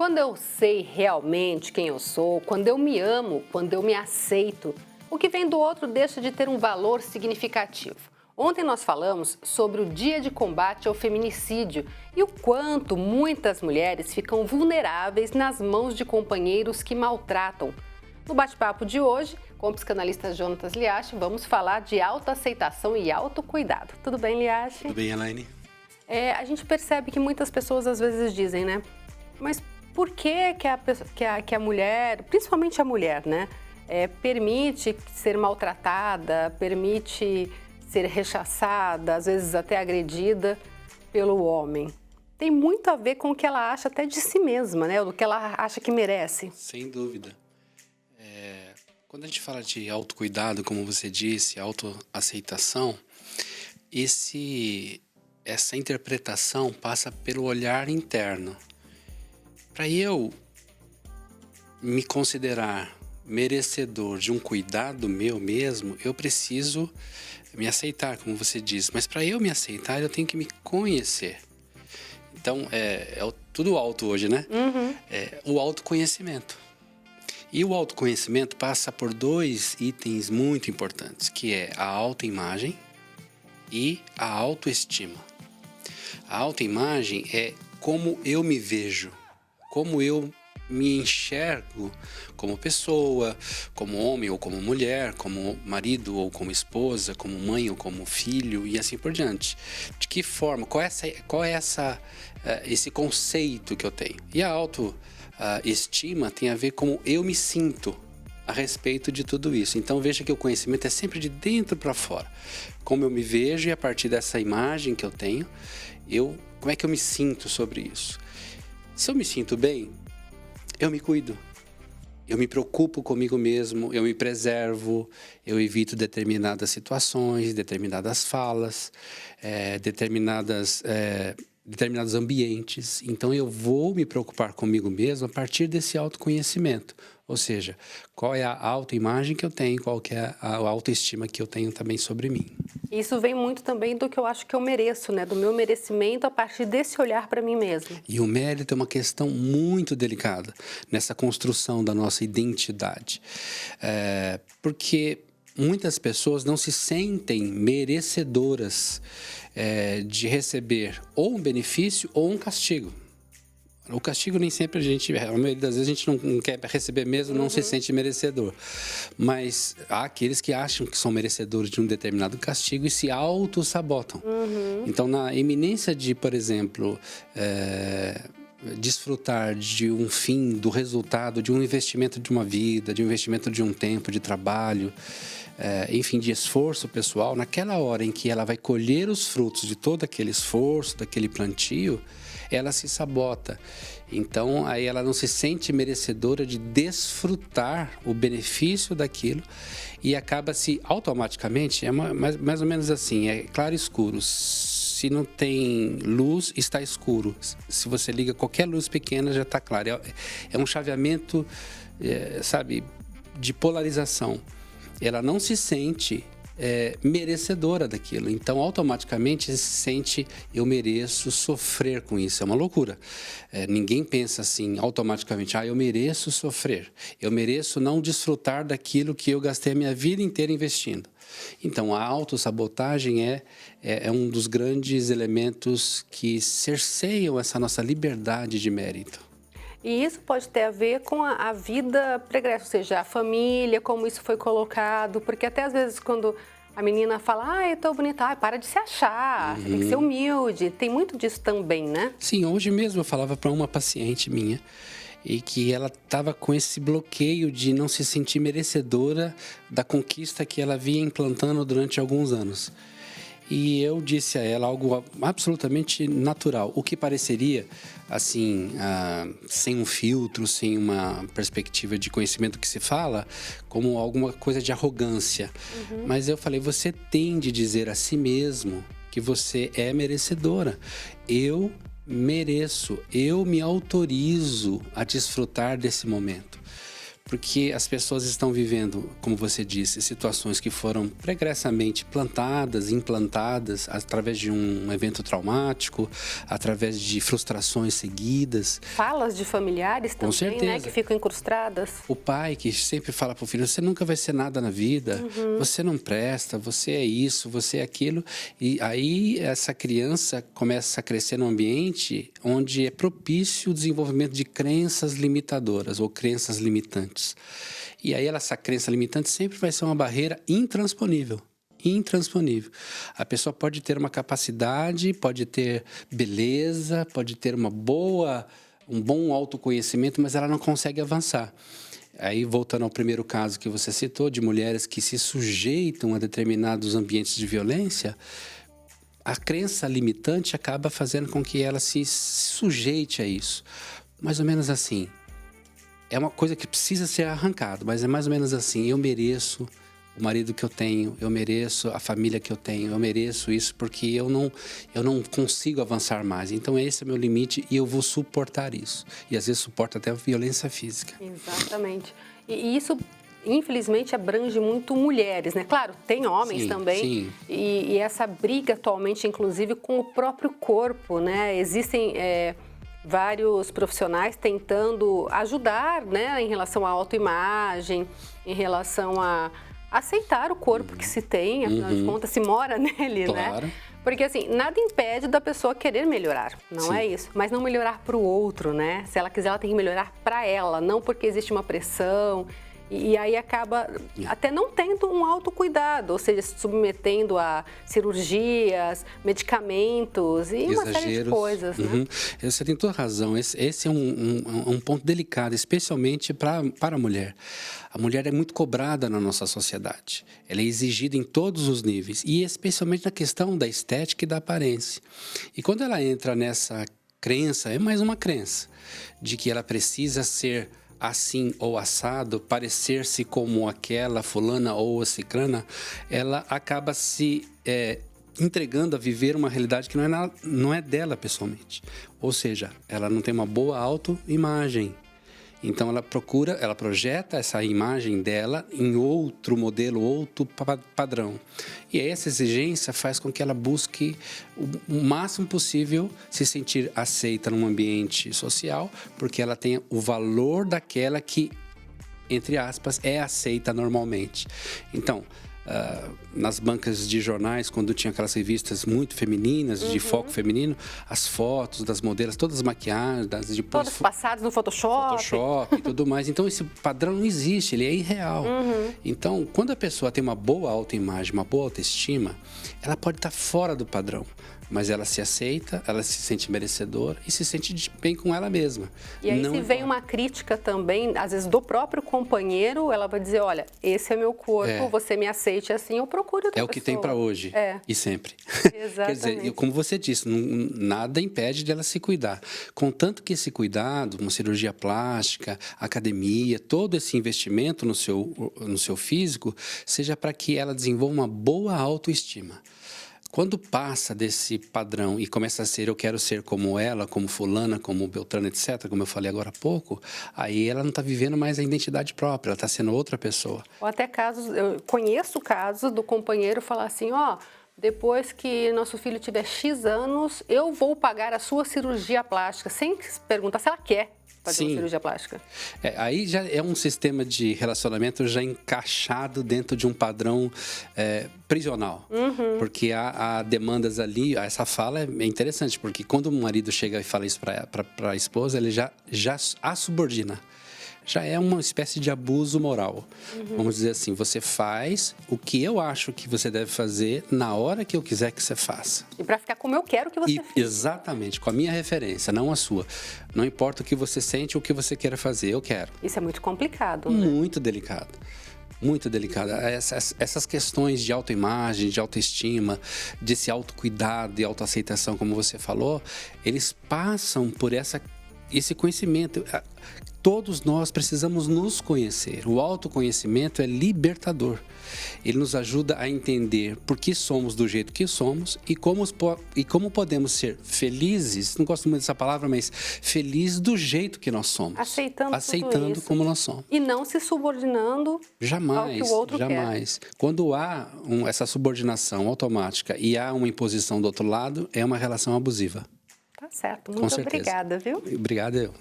Quando eu sei realmente quem eu sou, quando eu me amo, quando eu me aceito, o que vem do outro deixa de ter um valor significativo. Ontem nós falamos sobre o Dia de Combate ao Feminicídio e o quanto muitas mulheres ficam vulneráveis nas mãos de companheiros que maltratam. No bate-papo de hoje, com o psicanalista Jonatas Liache, vamos falar de autoaceitação e autocuidado. Tudo bem, Liache? Tudo bem, Elaine? A gente percebe que muitas pessoas às vezes dizem, né? Mas por que a mulher, principalmente a mulher, né? Permite ser maltratada, permite ser rechaçada, às vezes até agredida pelo homem? Tem muito a ver com o que ela acha até de si mesma, né? Do que ela acha que merece. Sem dúvida. Quando a gente fala de autocuidado, como você disse, autoaceitação, essa interpretação passa pelo olhar interno. Para eu me considerar merecedor de um cuidado meu mesmo, eu preciso me aceitar, como você diz. Mas para eu me aceitar, eu tenho que me conhecer. Então, tudo auto hoje, né? Uhum. O autoconhecimento. E o autoconhecimento passa por dois itens muito importantes, que é a autoimagem e a autoestima. A autoimagem é como eu me vejo, como eu me enxergo como pessoa, como homem ou como mulher, como marido ou como esposa, como mãe ou como filho e assim por diante. De que forma? Qual é esse conceito que eu tenho? E a autoestima tem a ver com como eu me sinto a respeito de tudo isso. Então veja que o conhecimento é sempre de dentro para fora. Como eu me vejo e a partir dessa imagem que eu tenho, como é que eu me sinto sobre isso? Se eu me sinto bem, eu me cuido, eu me preocupo comigo mesmo, eu me preservo, eu evito determinadas situações, determinadas falas, determinados ambientes. Então eu vou me preocupar comigo mesmo a partir desse autoconhecimento. Ou seja, qual é a autoimagem que eu tenho, qual que é a autoestima que eu tenho também sobre mim. Isso vem muito também do que eu acho que eu mereço, né? Do meu merecimento a partir desse olhar para mim mesma. E o mérito é uma questão muito delicada nessa construção da nossa identidade. Porque muitas pessoas não se sentem merecedoras de receber ou um benefício ou um castigo. O castigo nem sempre a maioria das vezes a gente não quer receber mesmo, não se sente merecedor. Mas há aqueles que acham que são merecedores de um determinado castigo e se auto-sabotam. Então, na iminência de, por exemplo, desfrutar de um fim, do resultado de um investimento de uma vida, de um investimento de um tempo de trabalho, enfim, de esforço pessoal, naquela hora em que ela vai colher os frutos de todo aquele esforço, daquele plantio, ela se sabota. Então, aí ela não se sente merecedora de desfrutar o benefício daquilo e acaba-se automaticamente, mais ou menos assim, é claro e escuro. Se não tem luz, está escuro. Se você liga qualquer luz pequena, já está claro. É um chaveamento, sabe, de polarização. Ela não se sente merecedora daquilo. Então, automaticamente, se sente, eu mereço sofrer com isso. É uma loucura. Ninguém pensa assim, automaticamente, eu mereço sofrer. Eu mereço não desfrutar daquilo que eu gastei a minha vida inteira investindo. Então, a autossabotagem é um dos grandes elementos que cerceiam essa nossa liberdade de mérito. E isso pode ter a ver com a vida pregressa, ou seja, a família, como isso foi colocado, porque até às vezes quando a menina fala, eu tô bonita, para de se achar, você tem que ser humilde, tem muito disso também, né? Sim, hoje mesmo eu falava para uma paciente minha e que ela estava com esse bloqueio de não se sentir merecedora da conquista que ela vinha implantando durante alguns anos. E eu disse a ela algo absolutamente natural, o que pareceria, assim, sem um filtro, sem uma perspectiva de conhecimento que se fala, como alguma coisa de arrogância. Mas eu falei, você tem de dizer a si mesmo que você é merecedora. Eu mereço, eu me autorizo a desfrutar desse momento. Porque as pessoas estão vivendo, como você disse, situações que foram pregressamente plantadas, implantadas através de um evento traumático, através de frustrações seguidas. Falas de familiares também, Com certeza. né, que ficam incrustadas. O pai que sempre fala para o filho, você nunca vai ser nada na vida, você não presta, você é isso, você é aquilo. E aí essa criança começa a crescer num ambiente onde é propício o desenvolvimento de crenças limitadoras ou crenças limitantes. E aí essa crença limitante sempre vai ser uma barreira intransponível. Intransponível. A pessoa pode ter uma capacidade, pode ter beleza, pode ter um bom autoconhecimento, mas ela não consegue avançar. Aí, voltando ao primeiro caso que você citou, de mulheres que se sujeitam a determinados ambientes de violência, a crença limitante acaba fazendo com que ela se sujeite a isso. Mais ou menos assim. É uma coisa que precisa ser arrancada, mas é mais ou menos assim. Eu mereço o marido que eu tenho, eu mereço a família que eu tenho, eu mereço isso porque eu não consigo avançar mais. Então esse é o meu limite e eu vou suportar isso. E às vezes suporta até a violência física. Exatamente. E isso, infelizmente, abrange muito mulheres, né? Claro, tem homens também. Sim. E essa briga atualmente, inclusive, com o próprio corpo, né? Existem vários profissionais tentando ajudar, né? Em relação à autoimagem, em relação a aceitar o corpo que se tem, afinal de contas, se mora nele, Claro. né? Porque, assim, nada impede da pessoa querer melhorar, não é isso? Mas não melhorar para o outro, né? Se ela quiser, ela tem que melhorar para ela, não porque existe uma pressão. E aí acaba até não tendo um autocuidado, ou seja, se submetendo a cirurgias, medicamentos e uma série de coisas, né? Você tem toda razão. Esse é um ponto delicado, especialmente para a mulher. A mulher é muito cobrada na nossa sociedade. Ela é exigida em todos os níveis, e especialmente na questão da estética e da aparência. E quando ela entra nessa crença, é mais uma crença, de que ela precisa ser assim ou assado, parecer-se como aquela fulana ou a ciclana, ela acaba se entregando a viver uma realidade que não é dela pessoalmente. Ou seja, ela não tem uma boa autoimagem. Então ela projeta essa imagem dela em outro modelo, outro padrão. E essa exigência faz com que ela busque o máximo possível se sentir aceita num ambiente social, porque ela tem o valor daquela que, entre aspas, é aceita normalmente. Então, nas bancas de jornais, quando tinha aquelas revistas muito femininas, de foco feminino, as fotos das modelos, todas maquiadas, depois todas passadas no Photoshop e tudo mais. Então esse padrão não existe, ele é irreal. Então, quando a pessoa tem uma boa autoimagem, uma boa autoestima, ela pode estar fora do padrão, mas ela se aceita, ela se sente merecedora e se sente bem com ela mesma. E aí, se vem uma crítica também, às vezes do próprio companheiro, ela vai dizer, olha, esse é meu corpo, você me aceite assim, eu procuro outra pessoa. É o que tem para hoje e sempre. Exatamente. Quer dizer, como você disse, nada impede de ela se cuidar. Contanto que esse cuidado, uma cirurgia plástica, academia, todo esse investimento no seu físico, seja para que ela desenvolva uma boa autoestima. Quando passa desse padrão e começa a ser eu quero ser como ela, como fulana, como Beltrano, etc., como eu falei agora há pouco, aí ela não está vivendo mais a identidade própria, ela está sendo outra pessoa. Ou até casos, eu conheço casos do companheiro falar assim, depois que nosso filho tiver X anos, eu vou pagar a sua cirurgia plástica, sem perguntar se ela quer fazer uma cirurgia plástica. Aí já é um sistema de relacionamento já encaixado dentro de um padrão prisional. Porque há demandas ali, essa fala é interessante, porque quando o marido chega e fala isso para a esposa, ele já a subordina. Já é uma espécie de abuso moral. Vamos dizer assim, você faz o que eu acho que você deve fazer na hora que eu quiser que você faça. E para ficar como eu quero que você faça. Exatamente, com a minha referência, não a sua. Não importa o que você sente ou o que você queira fazer, eu quero. Isso é muito complicado, né? Muito delicado. Muito delicada. Essas questões de autoimagem, de autoestima, desse autocuidado e autoaceitação, como você falou, eles passam por essa esse conhecimento, todos nós precisamos nos conhecer. O autoconhecimento é libertador. Ele nos ajuda a entender por que somos do jeito que somos e como podemos ser felizes, não gosto muito dessa palavra, mas felizes do jeito que nós somos. Aceitando como nós somos. E não se subordinando ao que o outro jamais. Quer. Quando há essa subordinação automática e há uma imposição do outro lado, é uma relação abusiva. Tá certo. Muito obrigada, viu? Obrigado eu.